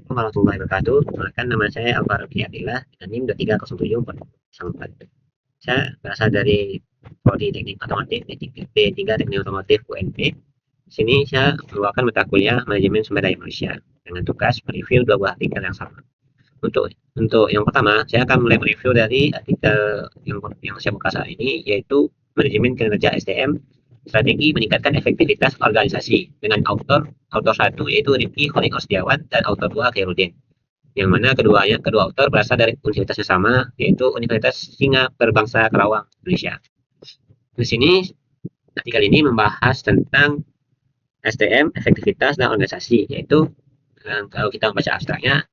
Assalamualaikum warahmatullahi wabarakatuh. Perkenalkan, nama saya Alvaro Kiadillah dengan NIM 230744. Saya berasal dari Prodi Teknik Otomotif D3 Teknik Otomotif UNP. Di sini saya membawakan mata kuliah Manajemen Sumber Daya Manusia dengan tugas mereview dua buah artikel yang sama. Untuk yang pertama, saya akan mulai mereview dari artikel yang saya buka saat ini, yaitu Manajemen Kinerja SDM, Strategi Meningkatkan Efektivitas Organisasi, dengan autor satu yaitu Rifki Kholik Osdiawan dan autor dua Khairuddin. Yang mana kedua autor berasal dari universitas yang sama, yaitu Universitas Singa Perbangsa Kerawang, Indonesia. Di sini artikel ini membahas tentang SDM, efektivitas dan organisasi, yaitu kalau kita membaca abstraknya,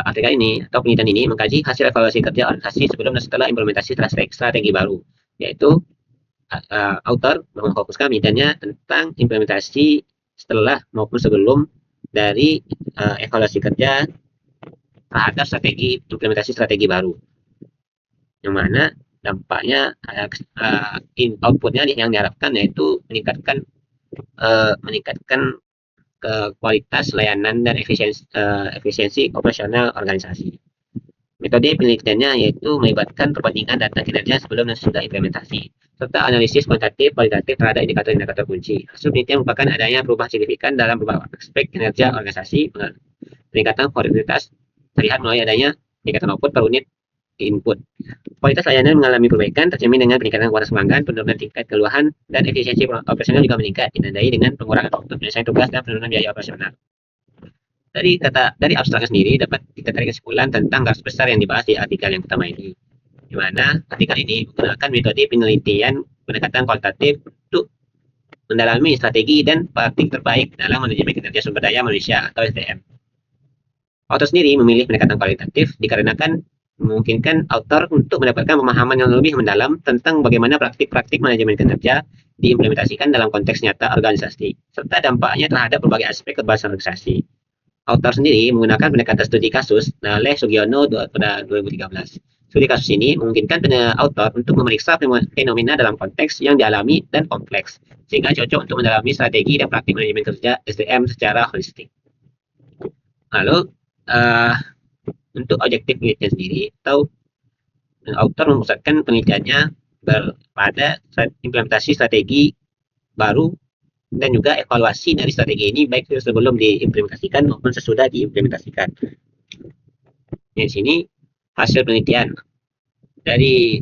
artikel ini atau penelitian ini mengkaji hasil evaluasi kerja organisasi sebelum dan setelah implementasi strategi baru, yaitu autor memfokuskan penelitiannya tentang implementasi setelah maupun sebelum dari evaluasi kerja terhadap implementasi strategi baru, yang mana dampaknya outputnya yang diharapkan yaitu meningkatkan kualitas layanan dan efisiensi operasional organisasi. Metode penelitiannya yaitu melibatkan perbandingan data kinerja sebelum dan sesudah implementasi, serta analisis kualitatif terhadap indikator-indikator kunci. Hasil penelitian merupakan adanya perubahan signifikan dalam beberapa aspek kinerja organisasi. Peningkatan produktivitas terlihat melalui adanya indikator output per unit input. Kualitas layanan mengalami perbaikan tercermin dengan peningkatan kualitas pelanggan, penurunan tingkat keluhan, dan efisiensi operasional juga meningkat, ditandai dengan pengurangan waktu penyelesaian tugas dan penurunan biaya operasional. Dari abstraknya sendiri dapat kita tarik kesimpulan tentang garis besar yang dibahas di artikel yang pertama ini, di mana artikel ini menggunakan metode penelitian pendekatan kualitatif untuk mendalami strategi dan praktik terbaik dalam manajemen kinerja sumber daya manusia atau SDM. Autor sendiri memilih pendekatan kualitatif dikarenakan memungkinkan autor untuk mendapatkan pemahaman yang lebih mendalam tentang bagaimana praktik-praktik manajemen kinerja diimplementasikan dalam konteks nyata organisasi, serta dampaknya terhadap berbagai aspek keberhasilan organisasi. Autor sendiri menggunakan pendekatan studi kasus oleh Sugiono pada 2013. Studi kasus ini memungkinkan autor untuk memeriksa fenomena dalam konteks yang dialami dan kompleks, sehingga cocok untuk mendalami strategi dan praktik manajemen kerja SDM secara holistik. Lalu, untuk objektif penelitian sendiri, atau autor memusatkan penelitiannya pada implementasi strategi baru dan juga evaluasi dari strategi ini baik sebelum diimplementasikan maupun sesudah diimplementasikan. Di sini hasil penelitian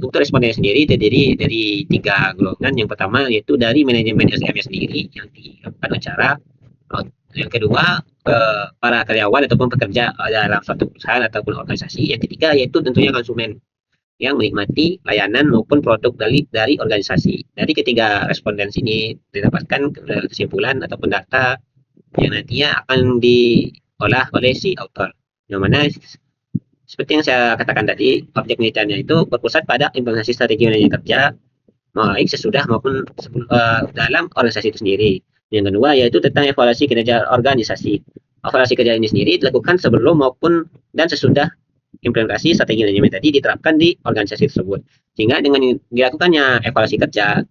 untuk responden sendiri terdiri dari 3 golongan. Yang pertama yaitu dari manajemen SDM sendiri yang dilakukan secara, yang kedua para karyawan ataupun pekerja dalam suatu perusahaan ataupun organisasi. Yang ketiga yaitu tentunya konsumen yang menikmati layanan maupun produk dari organisasi. Dari ketiga responden ini didapatkan kesimpulan ataupun data yang nantinya akan diolah oleh si autor, yang mana seperti yang saya katakan tadi, objek penelitiannya itu berpusat pada implementasi strategi manajemen kerja baik sesudah maupun dalam organisasi itu sendiri. Yang kedua yaitu tentang evaluasi kinerja organisasi. Evaluasi kerja ini sendiri dilakukan sebelum maupun dan sesudah implementasi strategi manajemen tadi diterapkan di organisasi tersebut. Sehingga dengan dilakukannya evaluasi kerja,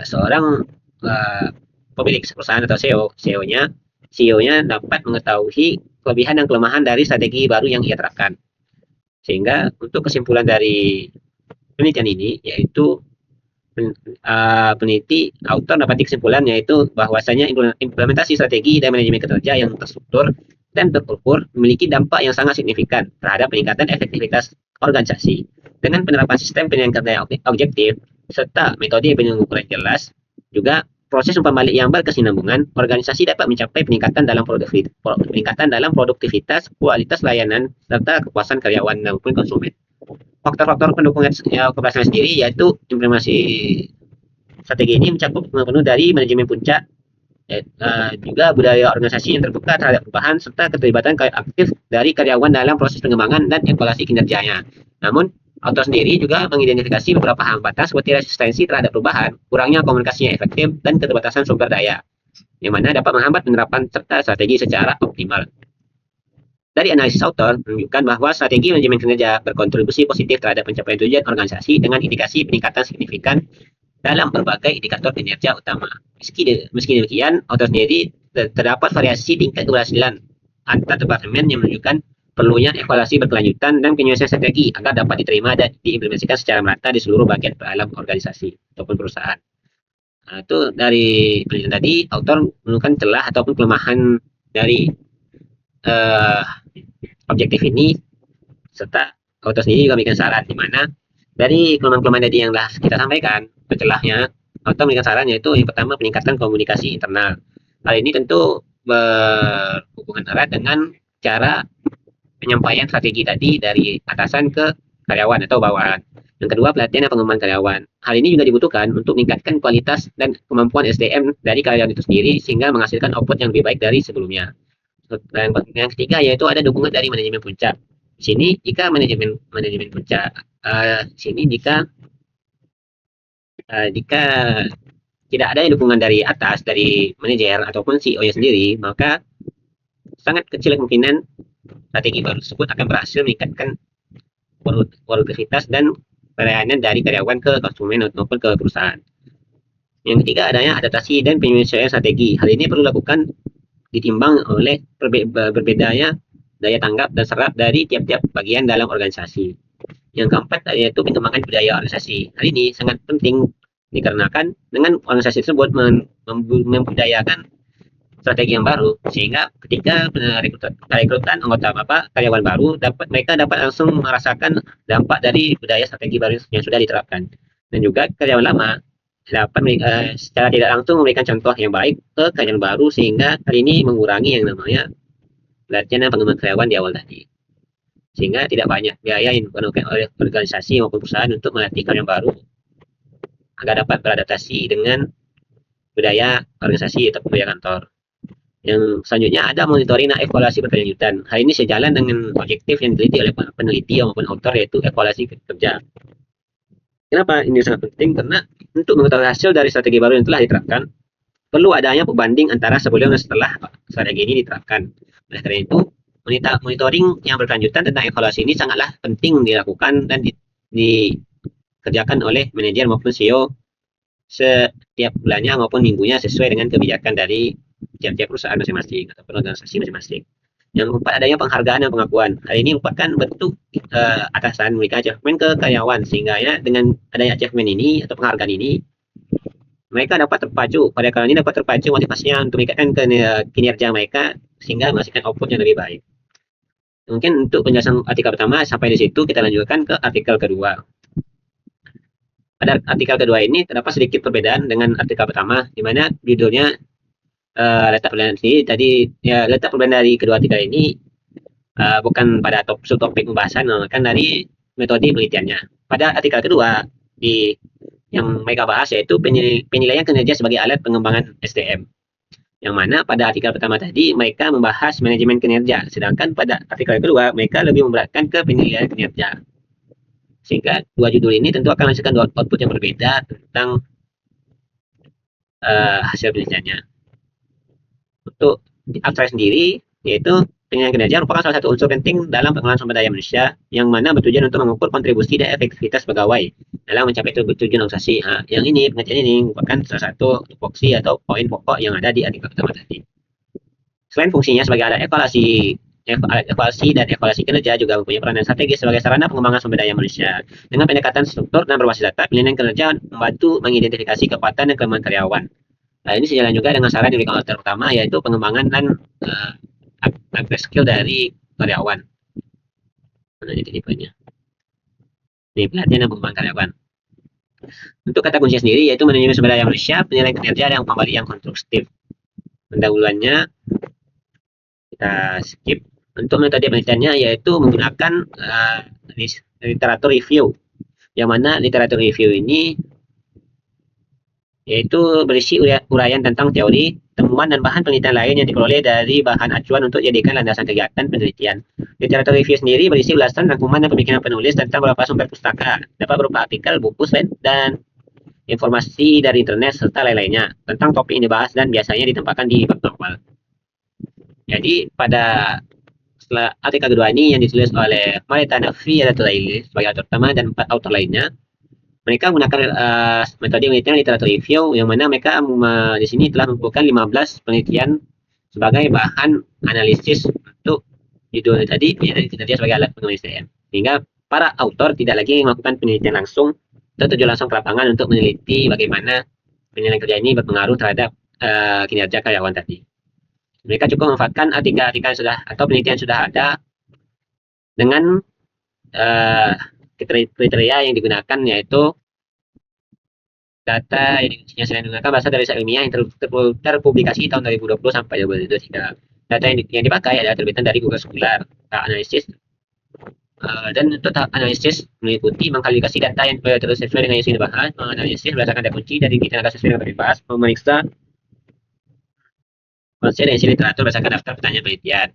seorang pemilik perusahaan atau CEO-nya dapat mengetahui kelebihan dan kelemahan dari strategi baru yang ia terapkan. Sehingga untuk kesimpulan dari penelitian ini yaitu peneliti autor dapat kesimpulan yaitu bahwasanya implementasi strategi dan manajemen kinerja yang terstruktur dan terukur memiliki dampak yang sangat signifikan terhadap peningkatan efektivitas organisasi. Dengan penerapan sistem penilaian kerja objektif serta metode pengukuran jelas, juga proses umpan balik yang berkesinambungan, organisasi dapat mencapai peningkatan dalam produktivitas, kualitas layanan, serta kepuasan karyawan maupun konsumen. Faktor-faktor pendukung keberhasilan sendiri yaitu implementasi strategi ini mencakup penuh dari manajemen puncak, juga budaya organisasi yang terbuka terhadap perubahan, serta keterlibatan aktif dari karyawan dalam proses pengembangan dan evaluasi kinerjanya. Namun, autor sendiri juga mengidentifikasi beberapa hambatan seperti resistensi terhadap perubahan, kurangnya komunikasi yang efektif, dan keterbatasan sumber daya, yang mana dapat menghambat penerapan serta strategi secara optimal. Dari analisis autor menunjukkan bahwa strategi manajemen kinerja berkontribusi positif terhadap pencapaian tujuan organisasi dengan indikasi peningkatan signifikan dalam berbagai indikator kinerja utama. Meski demikian, autor sendiri terdapat variasi tingkat keberhasilan antar departemen yang menunjukkan perlunya evaluasi berkelanjutan dan penyelesaian strategi agar dapat diterima dan diimplementasikan secara merata di seluruh bagian dalam organisasi ataupun perusahaan. Nah, itu dari penelitian tadi, autor menemukan celah ataupun kelemahan dari uh, objektif ini, serta autor sendiri juga memberikan saran di mana dari kelemahan-kelemahan tadi yang telah kita sampaikan, celahnya, autor memberikan saran yaitu yang pertama peningkatan komunikasi internal. Hal ini tentu berhubungan erat dengan cara penyampaian strategi tadi dari atasan ke karyawan atau bawahan. Yang kedua, pelatihan dan pengembangan karyawan. Hal ini juga dibutuhkan untuk meningkatkan kualitas dan kemampuan SDM dari karyawan itu sendiri sehingga menghasilkan output yang lebih baik dari sebelumnya. Dan yang ketiga yaitu ada dukungan dari manajemen puncak. Di sini jika manajemen puncak, sini jika tidak ada dukungan dari atas, dari manajer ataupun CEO-nya sendiri, maka sangat kecil kemungkinan strategi baru tersebut akan berhasil meningkatkan produktivitas dan pelayanan dari karyawan ke konsumen maupun ke perusahaan. Yang ketiga adanya adaptasi dan penyesuaian strategi. Hal ini perlu dilakukan ditimbang oleh berbedanya daya tanggap dan serap dari tiap-tiap bagian dalam organisasi. Yang keempat yaitu pengembangan budaya organisasi. Hal ini sangat penting dikarenakan dengan organisasi tersebut membudayakan strategi yang baru sehingga ketika perekrutan anggota karyawan baru mereka dapat langsung merasakan dampak dari budaya strategi baru yang sudah diterapkan, dan juga karyawan lama dapat secara tidak langsung memberikan contoh yang baik ke karyawan baru sehingga hal ini mengurangi yang namanya pelatihan dan pengembangan karyawan di awal tadi, sehingga tidak banyak biaya yang diperlukan oleh organisasi maupun perusahaan untuk melatih karyawan baru agar dapat beradaptasi dengan budaya organisasi atau budaya kantor. Yang selanjutnya ada monitoring dan evaluasi berkelanjutan. Hal ini sejalan dengan objektif yang diteliti oleh peneliti maupun autor yaitu evaluasi kerja. Kenapa ini sangat penting? Karena untuk mengetahui hasil dari strategi baru yang telah diterapkan, perlu adanya pembanding antara sebelum dan setelah strategi ini diterapkan. Oleh karena itu, monitoring yang berkelanjutan tentang evaluasi ini sangatlah penting dilakukan dan dikerjakan oleh manajer maupun CEO setiap bulannya maupun minggunya sesuai dengan kebijakan dari tiap-tiap perusahaan masing-masing ataupun organisasi masing-masing. Yang keempat adanya penghargaan dan pengakuan. Hal ini merupakan bentuk atasan memberikan achievement ke karyawan sehingga ya dengan adanya achievement ini atau penghargaan ini mereka dapat terpacu, pada kali ini dapat terpacu motivasinya untuk meningkatkan kinerja mereka sehingga menghasilkan output yang lebih baik. Mungkin untuk penjelasan artikel pertama sampai di situ, kita lanjutkan ke artikel kedua. Pada artikel kedua ini terdapat sedikit perbedaan dengan artikel pertama, di mana judulnya letak perbedaan sendiri. Tadi ya, letak perbedaan dari kedua artikel ini bukan pada subtopik pembahasan, melainkan dari metode penelitiannya. Pada artikel kedua yang mereka bahas yaitu penilaian kinerja sebagai alat pengembangan SDM. Yang mana pada artikel pertama tadi mereka membahas manajemen kinerja, sedangkan pada artikel kedua mereka lebih memberatkan ke penilaian kinerja. Sehingga dua judul ini tentu akan menghasilkan dua output yang berbeda tentang hasil penelitiannya. Untuk abstrak sendiri, yaitu penilaian kinerja merupakan salah satu unsur penting dalam pengelolaan sumber daya manusia yang mana bertujuan untuk mengukur kontribusi dan efektivitas pegawai dalam mencapai tujuan organisasi. Yang ini, pengertian ini merupakan salah satu tupoksi atau poin pokok yang ada di artikel pertama tadi. Selain fungsinya sebagai alat evaluasi dan evaluasi kinerja juga mempunyai peranan strategis sebagai sarana pengembangan sumber daya manusia. Dengan pendekatan struktur dan berbasis data, penilaian kinerja membantu mengidentifikasi kekuatan dan kelemahan karyawan. Nah, ini sejalan juga dengan saran yang diberikan author utama yaitu pengembangan dan upgrade skill dari karyawan. Nah, ini tipenya. Ini pelatihan dan pengembangan karyawan. Untuk kata kunci sendiri yaitu manajemen sumber daya manusia, penilaian kinerja dan kembali yang konstruktif. Pendahuluannya kita skip. Untuk metode penelitiannya yaitu menggunakan literatur review, yang mana literatur review ini yaitu berisi uraian tentang teori, temuan dan bahan penelitian lain yang diperoleh dari bahan acuan untuk dijadikan landasan kegiatan penelitian. Literatur review sendiri berisi ulasan, rangkuman dan pemikiran penulis tentang beberapa sumber pustaka, dapat berupa artikel, buku, slide, dan informasi dari internet serta lain-lainnya tentang topik yang dibahas dan biasanya ditempatkan di bab awal. Jadi pada setelah artikel kedua ini yang ditulis oleh Marita Nafi sebagai autor utama dan 4 autor lainnya, mereka menggunakan metode penelitian literatur review yang mana mereka di sini telah mengumpulkan 15 penelitian sebagai bahan analisis judul tadi penilaian kinerja sebagai alat pengembangan SDM, sehingga para autor tidak lagi melakukan penelitian langsung atau terjun langsung ke lapangan untuk meneliti bagaimana penilaian kerja ini berpengaruh terhadap kinerja karyawan tadi. Mereka cukup memanfaatkan artikel-artikel yang sudah atau penelitian sudah ada dengan kriteria yang digunakan, yaitu data yang selain menggunakan bahasa dari ilmiah yang terpublikasi tahun 2020 sampai 2023. Data yang dipakai adalah terbitan dari Google Scholar, Analysis, dan untuk tahap analisis meliputi mengkalibrasi data yang terus sesuai dengan yang dibahas, menganalisis berdasarkan data kunci dari tenaga sesuai yang dibahas, memeriksa konsep dan isi literatur berdasarkan daftar pertanyaan penelitian,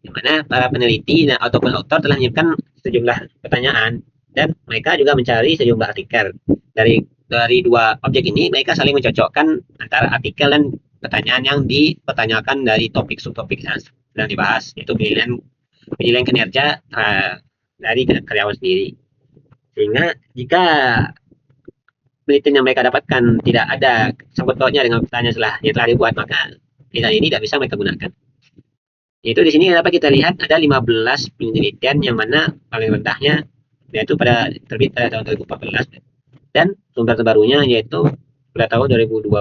di mana para peneliti ataupun autor telah menyiapkan sejumlah pertanyaan dan mereka juga mencari sejumlah artikel dari dua objek ini. Mereka saling mencocokkan antara artikel dan pertanyaan yang dipertanyakan dari topik subtopik yang sedang dibahas, yaitu penilaian kinerja dari karyawan sendiri. Sehingga jika penelitian yang mereka dapatkan tidak ada sangkut pautnya dengan pertanyaan yang telah dibuat, maka penelitian ini tidak bisa mereka gunakan. Yaitu di sini dapat kita lihat ada 15 penelitian yang mana paling rendahnya yaitu terbit pada tahun 2014 dan sumber terbarunya yaitu pada tahun 2020.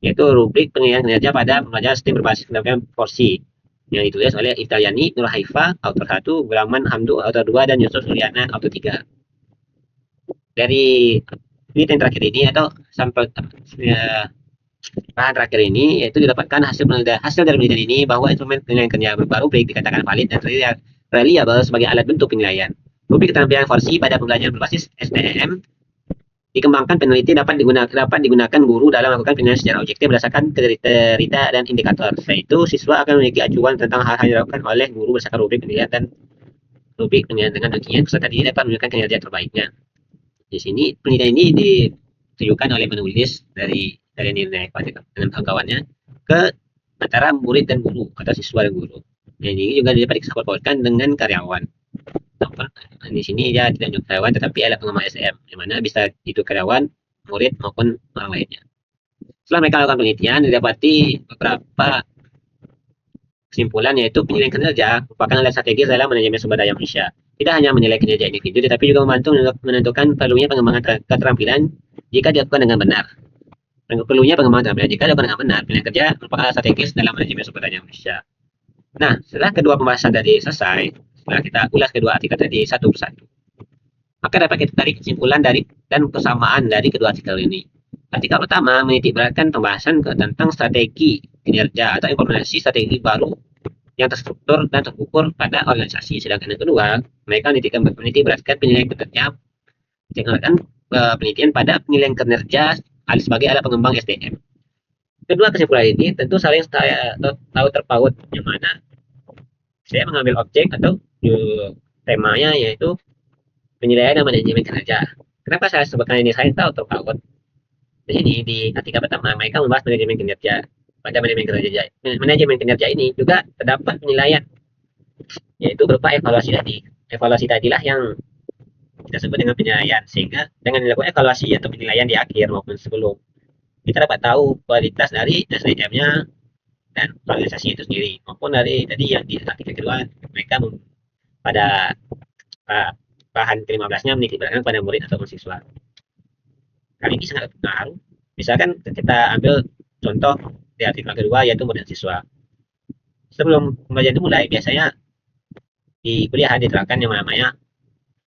Yaitu rubrik penilaian kinerja pada pembelajaran sistem berbasis pendampingan porsi yang ditulis oleh Iftaliani, Nur Haifa, autor 1, Gulaman Hamdu, autor 2, dan Yusuf Suryana, autor 3. Dari penelitian terakhir ini atau sampel bahan terakhir ini yaitu didapatkan hasil dari penelitian ini bahwa instrumen penilaian kerja berupa rubrik dikatakan valid dan reliable sebagai alat bentuk penilaian. Rubrik keterampilan porsi pada pembelajaran berbasis STM dikembangkan peneliti dapat digunakan guru dalam melakukan penilaian secara objektif berdasarkan kriteria dan indikator. Selain itu, siswa akan memiliki acuan tentang hal-hal yang dilakukan oleh guru berdasarkan rubrik penilaian dan rubrik penilaian dengan demikian peserta didik dapat menunjukkan kinerja terbaiknya. Di sini penelitian ini ditujukan oleh penulis dari nilai dengan kawan-kawannya ke antara murid dan guru atau siswa dan guru. Dan ini juga dapat disangkut-pautkan dengan karyawan. Di sini dia tidak hanya karyawan tetapi alat pengembangan SDM, di mana bisa itu karyawan, murid maupun orang lainnya. Setelah mereka lakukan penelitian, didapati beberapa kesimpulan, yaitu penilaian kinerja merupakan alat strategis dalam manajemen sumber daya manusia. Tidak hanya menilai kinerja individu, tetapi juga membantu menentukan perlunya pengembangan keterampilan jika dilakukan dengan benar. Perlunya pengembangan keterampilan jika dilakukan dengan benar, penilaian kerja merupakan alat strategis dalam manajemen sumber daya manusia. Nah, setelah kedua pembahasan tadi selesai, setelah kita ulas kedua artikel tadi satu persatu, maka dapat kita tarik kesimpulan dan kesamaan dari kedua artikel ini. Artikel pertama menitikberatkan pembahasan tentang strategi kinerja atau informasi strategi baru yang terstruktur dan terukur pada organisasi. Sedangkan yang kedua, mereka menitikberatkan penilaian kinerja dengan penelitian pada penilaian kinerja sebagai alat pengembang SDM. Kedua kesimpulan ini tentu saling tahu terpaut, yang mana saya mengambil objek atau temanya yaitu penilaian dan manajemen kinerja. Kenapa saya sebutkan ini saling tahu terpaut? Di sini di artikel pertama mereka membahas manajemen kinerja. Pada manajemen kinerja ini juga terdapat penilaian, yaitu berupa evaluasi tadi. Evaluasi tadilah yang kita sebut dengan penilaian, sehingga dengan dilakukan evaluasi atau penilaian di akhir maupun sebelum, kita dapat tahu kualitas dari SDM-nya dan organisasi itu sendiri, maupun dari tadi yang di artikel kedua mereka pada bahan ke-15-nya menitikberatkan pada murid atau siswa. Hal ini sangat berpengaruh. Misalkan kita ambil contoh di artikel kedua yaitu murid dan siswa. Sebelum pembelajaran dimulai, biasanya di kuliah diterapkan yang namanya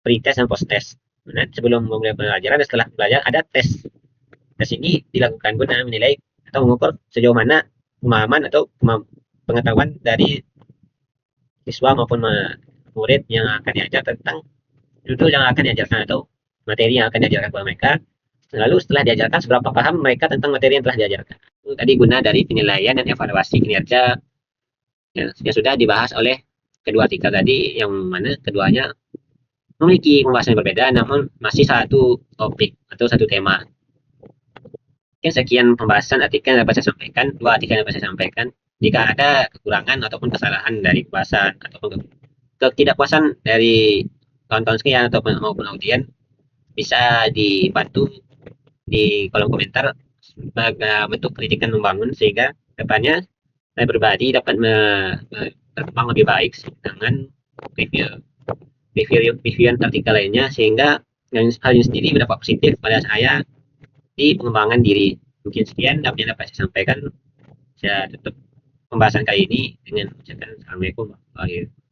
pre-test dan post-test. Nah, sebelum memulai pembelajaran dan setelah pembelajaran ada tes. Tes ini dilakukan guna menilai atau mengukur sejauh mana pemahaman atau pengetahuan dari siswa maupun murid yang akan diajar tentang judul yang akan diajarkan atau materi yang akan diajarkan kepada mereka. Lalu setelah diajarkan, seberapa paham mereka tentang materi yang telah diajarkan. Tadi guna dari penilaian dan evaluasi kinerja yang sudah dibahas oleh kedua artikel tadi, yang mana keduanya memiliki pembahasan yang berbeda namun masih satu topik atau satu tema. Sekian pembahasan artikel yang dapat saya sampaikan, dua artikel yang dapat saya sampaikan. Jika ada kekurangan ataupun kesalahan dari pembahasan ataupun ketidakpuasan dari kawan-kawan sekalian ataupun maupun audien, bisa dibantu di kolom komentar sebagai bentuk kritikan membangun, sehingga depannya saya pribadi dapat berkembang lebih baik dengan review review artikel lainnya, sehingga hal ini sendiri berdampak positif pada saya di pengembangan diri. Mungkin sekian yang dapat saya sampaikan. Saya tutup pembahasan kali ini dengan mengucapkan assalamualaikum warahmatullahi wabarakatuh.